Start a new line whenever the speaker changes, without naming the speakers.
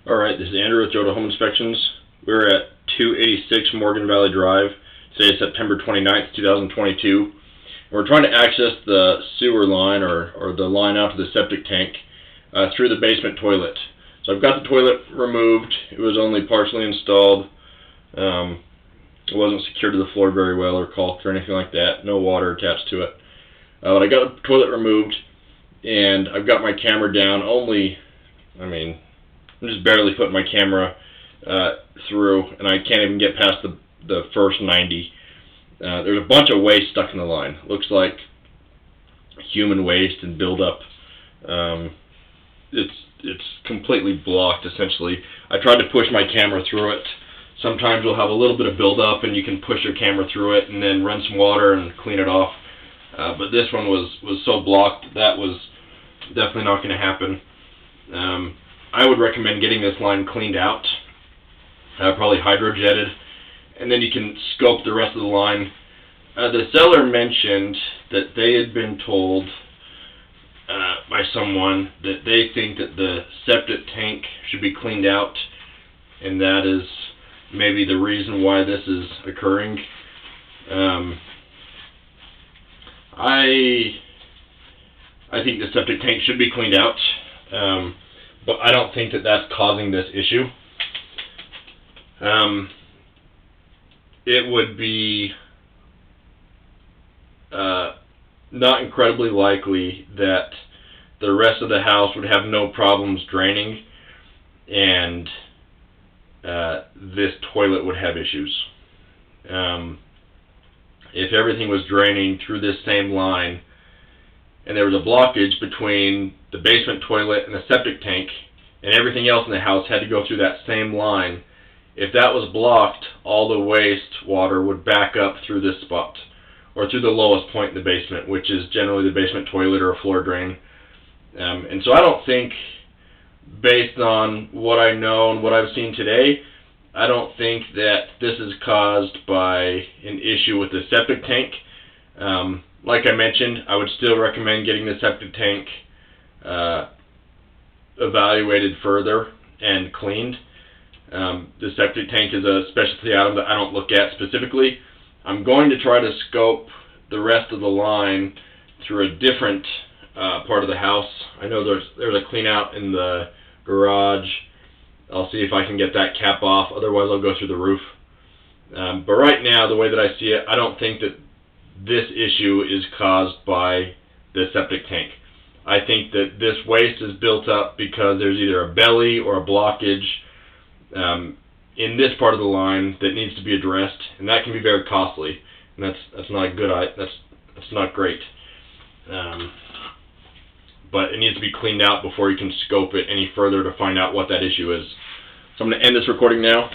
Alright, this is Andrew with Joda Home Inspections. We're at 286 Morgan Valley Drive. Today is September 29th, 2022. We're trying to access the sewer line or the line out to the septic tank through the basement toilet. So I've got the toilet removed. It was only partially installed. It wasn't secured to the floor very well or caulked or anything like that. No water attached to it. But I got the toilet removed and I've got my camera down I'm just barely putting my camera through, and I can't even get past the first 90. There's a bunch of waste stuck in the line. Looks like human waste and buildup. It's completely blocked, essentially. I tried to push my camera through it. Sometimes you'll have a little bit of buildup, and you can push your camera through it and then run some water and clean it off. But this one was so blocked that was definitely not going to happen. I would recommend getting this line cleaned out, probably hydrojetted, and then you can scope the rest of the line. The seller mentioned that they had been told by someone that they think that the septic tank should be cleaned out, and that is maybe the reason why this is occurring. I think the septic tank should be cleaned out. But I don't think that that's causing this issue. It would be not incredibly likely that the rest of the house would have no problems draining, and this toilet would have issues. If everything was draining through this same line, and there was a blockage between the basement toilet and the septic tank, and everything else in the house had to go through that same line, if that was blocked, all the waste water would back up through this spot, or through the lowest point in the basement, which is generally the basement toilet or a floor drain. And so I don't think, based on what I know and what I've seen today, I don't think that this is caused by an issue with the septic tank. Like I mentioned, I would still recommend getting the septic tank evaluated further and cleaned. The septic tank is a specialty item that I don't look at specifically. I'm going to try to scope the rest of the line through a different part of the house. I know there's a clean out in the garage. I'll see if I can get that cap off. Otherwise, I'll go through the roof. But right now, the way that I see it, I don't think that this issue is caused by the septic tank. I think that this waste is built up because there's either a belly or a blockage in this part of the line that needs to be addressed, and that can be very costly. And that's not good. That's not great. But it needs to be cleaned out before you can scope it any further to find out what that issue is. So I'm going to end this recording now.